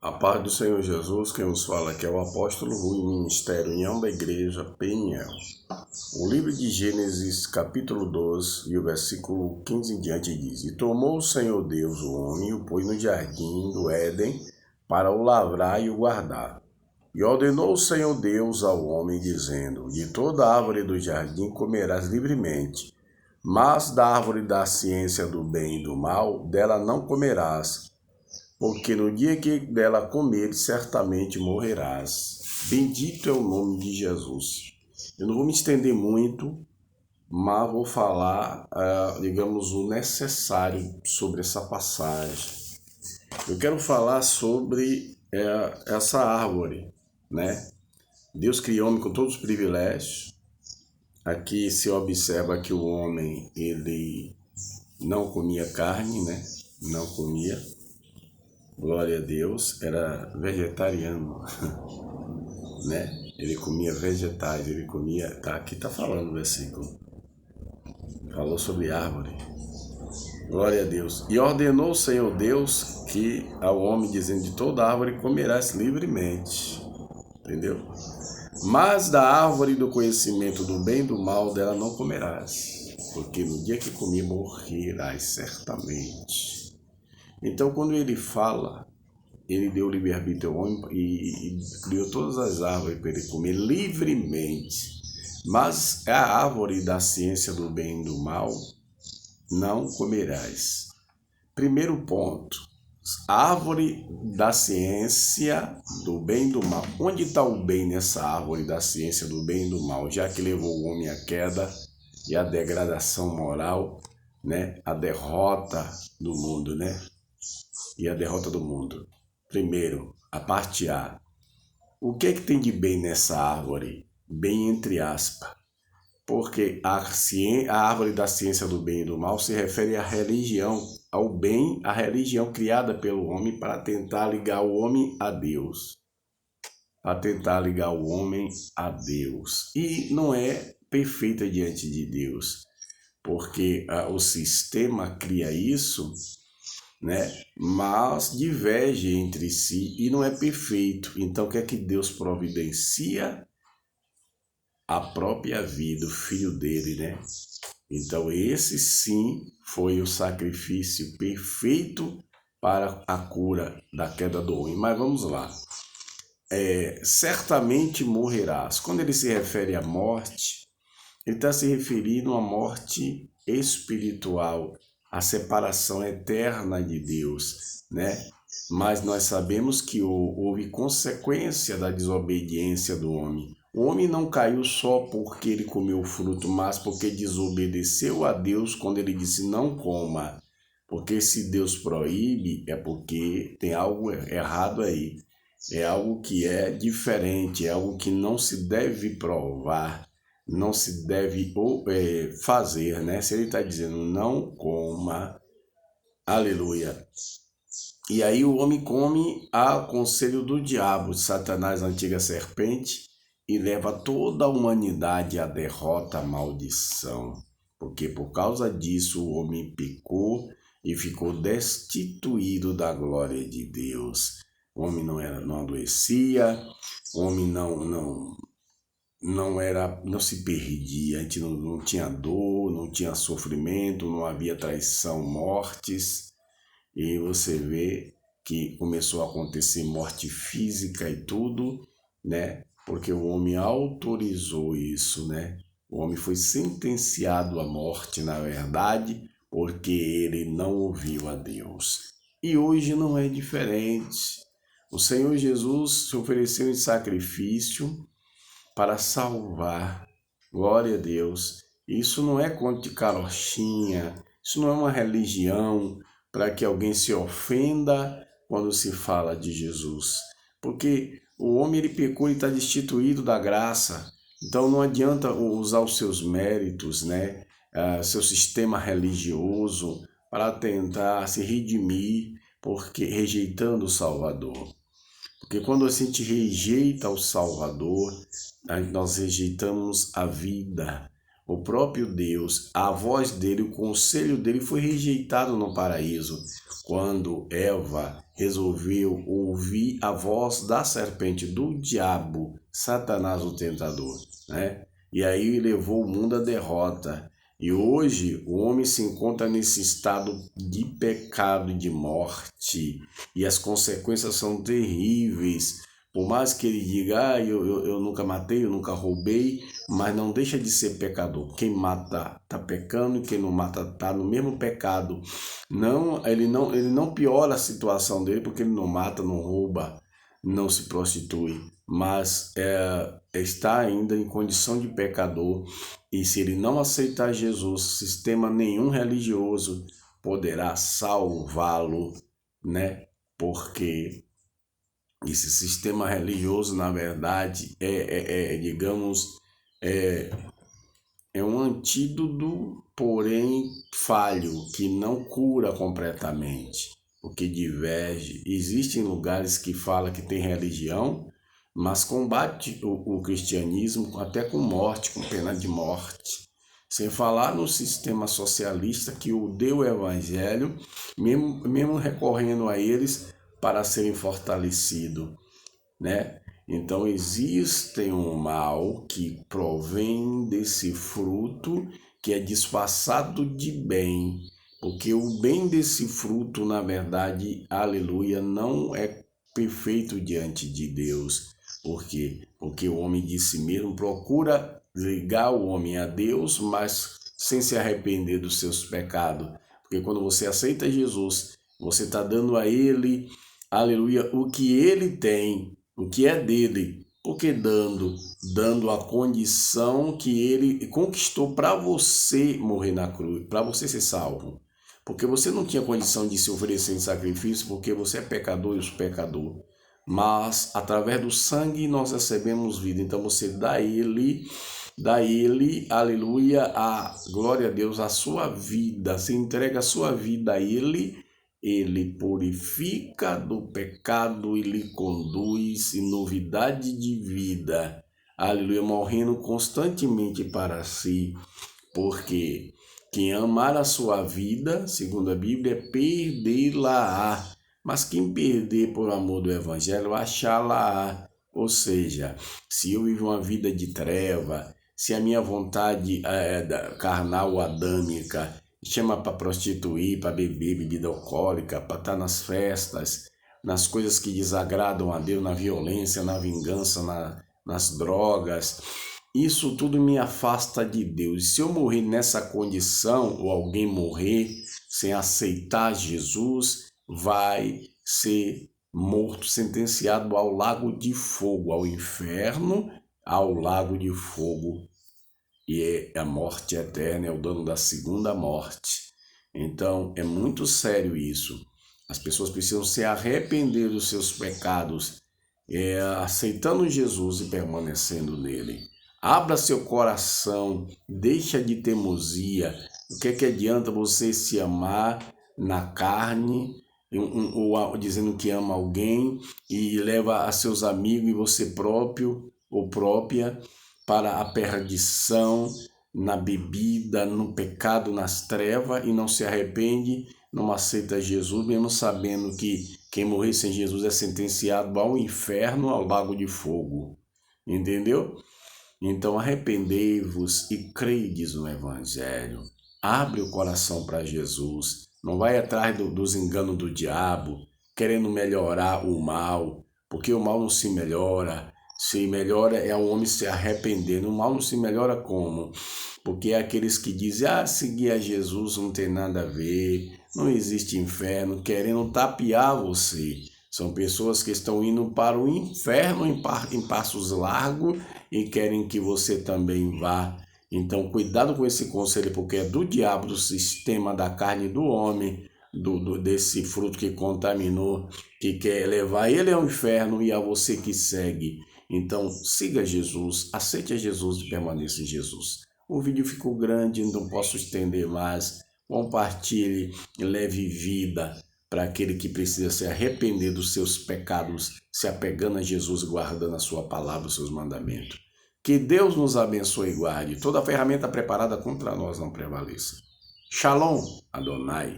A paz do Senhor Jesus, quem nos fala aqui é o apóstolo Rui, ministério União da Igreja Peniel. O livro de Gênesis, capítulo 12, e o versículo 15 em diante diz: E tomou o Senhor Deus o homem e o pôs no jardim do Éden para o lavrar e o guardar. E ordenou o Senhor Deus ao homem, dizendo: De toda árvore do jardim comerás livremente, mas da árvore da ciência do bem e do mal, dela não comerás, porque no dia que dela comeres, certamente morrerás. Bendito é o nome de Jesus. Eu não vou me estender muito, mas vou falar, digamos, o necessário sobre essa passagem. Eu quero falar sobre essa árvore, né? Deus criou o homem com todos os privilégios. Aqui se observa que o homem, ele não comia carne, né? Não comia. Glória a Deus, era vegetariano, né? Ele comia vegetais, ele comia... Aqui tá falando o versículo. Falou sobre árvore. Glória a Deus. E ordenou o Senhor Deus que ao homem, dizendo: De toda árvore comerás livremente. Entendeu? Mas da árvore do conhecimento do bem e do mal, dela não comerás, porque no dia que comer morrerás certamente. Então, quando ele fala, ele deu livre-arbítrio ao homem e criou todas as árvores para ele comer livremente. Mas a árvore da ciência do bem e do mal não comerás. Primeiro ponto, a árvore da ciência do bem e do mal. Onde está o bem nessa árvore da ciência do bem e do mal? Já que levou o homem à queda e à degradação moral, né? A derrota do mundo, né? E a derrota do mundo. Primeiro, a parte A. O que é que tem de bem nessa árvore? Bem entre aspas. Porque a árvore da ciência do bem e do mal se refere à religião, ao bem, à religião criada pelo homem para tentar ligar o homem a Deus. Para tentar ligar o homem a Deus. E não é perfeita diante de Deus, porque o sistema cria isso, né? Mas diverge entre si e não é perfeito. Então o que é que Deus providencia? A própria vida, o filho dele, né? Então esse sim foi o sacrifício perfeito para a cura da queda do homem. Mas vamos lá. Certamente morrerás. Quando ele se refere à morte, ele está se referindo à morte espiritual, à separação eterna de Deus, né? Mas nós sabemos que houve consequência da desobediência do homem. O homem não caiu só porque ele comeu o fruto, mas porque desobedeceu a Deus quando ele disse não coma. Porque se Deus proíbe, é porque tem algo errado aí. É algo que é diferente, é algo que não se deve provar, não se deve fazer, né? Se ele está dizendo não coma, aleluia. E aí o homem come a conselho do diabo, de Satanás, a antiga serpente, e leva toda a humanidade à derrota, à maldição. Porque por causa disso o homem pecou e ficou destituído da glória de Deus. O homem não adoecia, o homem não se perdia, a gente não tinha dor, não tinha sofrimento, não havia traição, mortes. E você vê que começou a acontecer morte física e tudo, né? Porque o homem autorizou isso, né? O homem foi sentenciado à morte, na verdade, porque ele não ouviu a Deus. E hoje não é diferente. O Senhor Jesus se ofereceu em sacrifício para salvar. Glória a Deus. Isso não é conto de carochinha, isso não é uma religião para que alguém se ofenda quando se fala de Jesus. Porque o homem ele pecou e está destituído da graça. Então não adianta usar os seus méritos, né? Seu sistema religioso para tentar se redimir, porque rejeitando o Salvador. Porque quando a gente rejeita o Salvador, nós rejeitamos a vida, o próprio Deus, a voz dele, o conselho dele foi rejeitado no paraíso. Quando Eva resolveu ouvir a voz da serpente, do diabo, Satanás o tentador, né? E aí levou o mundo à derrota. E hoje o homem se encontra nesse estado de pecado e de morte. E as consequências são terríveis. Por mais que ele diga, eu nunca matei, eu nunca roubei, mas não deixa de ser pecador. Quem mata está pecando e quem não mata está no mesmo pecado. Ele não piora a situação dele porque ele não mata, não rouba, não se prostitui, mas está ainda em condição de pecador. E se ele não aceitar Jesus, sistema nenhum religioso poderá salvá-lo, né? Porque esse sistema religioso, na verdade, digamos, é um antídoto, porém falho, que não cura completamente, o que diverge. Existem lugares que falam que tem religião, mas combate o cristianismo até com morte, com pena de morte. Sem falar no sistema socialista que odeia o evangelho, mesmo recorrendo a eles para serem fortalecidos, né? Então existe um mal que provém desse fruto que é disfarçado de bem, porque o bem desse fruto, na verdade, aleluia, não é perfeito diante de Deus. Por quê? Porque o homem de si mesmo procura ligar o homem a Deus, mas sem se arrepender dos seus pecados. Porque quando você aceita Jesus, você está dando a Ele, aleluia, o que Ele tem, o que é dele, porque dando a condição que Ele conquistou para você morrer na cruz, para você ser salvo. Porque você não tinha condição de se oferecer em sacrifício, porque você é pecador e os pecadores. Mas através do sangue nós recebemos vida. Então você dá a ele, aleluia, a glória a Deus, a sua vida. Você entrega a sua vida a ele purifica do pecado e lhe conduz em novidade de vida. Aleluia, morrendo constantemente para si. Porque quem amar a sua vida, segundo a Bíblia, perdê-la-á. Mas quem perder por amor do Evangelho, achá-la-á. Ou seja, se eu vivo uma vida de treva, se a minha vontade carnal ou adâmica chama para prostituir, para beber bebida alcoólica, para estar nas festas, nas coisas que desagradam a Deus, na violência, na vingança, nas drogas, isso tudo me afasta de Deus. E se eu morrer nessa condição, ou alguém morrer sem aceitar Jesus, vai ser morto, sentenciado ao lago de fogo, ao inferno, ao lago de fogo. E a morte eterna, é o dano da segunda morte. Então, é muito sério isso. As pessoas precisam se arrepender dos seus pecados, aceitando Jesus e permanecendo nele. Abra seu coração, deixa de teimosia. O que adianta você se amar na carne, ou dizendo que ama alguém e leva a seus amigos e você próprio ou própria para a perdição, na bebida, no pecado, nas trevas, e não se arrepende, não aceita Jesus, mesmo sabendo que quem morrer sem Jesus é sentenciado ao inferno, ao lago de fogo. Entendeu? Então arrependei-vos e credes no Evangelho. Abre o coração para Jesus. Não vai atrás dos enganos do diabo, querendo melhorar o mal, porque o mal não se melhora. Se melhora é o homem se arrependendo. O mal não se melhora como? Porque é aqueles que dizem, seguir a Jesus não tem nada a ver, não existe inferno, querendo tapear você. São pessoas que estão indo para o inferno em passos largos e querem que você também vá. Então, cuidado com esse conselho, porque é do diabo, do sistema da carne do homem, desse fruto que contaminou, que quer levar ele ao inferno e a você que segue. Então, siga Jesus, aceite a Jesus e permaneça em Jesus. O vídeo ficou grande, não posso estender mais. Compartilhe e leve vida para aquele que precisa se arrepender dos seus pecados, se apegando a Jesus e guardando a sua palavra, os seus mandamentos. Que Deus nos abençoe e guarde. Toda ferramenta preparada contra nós não prevaleça. Shalom, Adonai.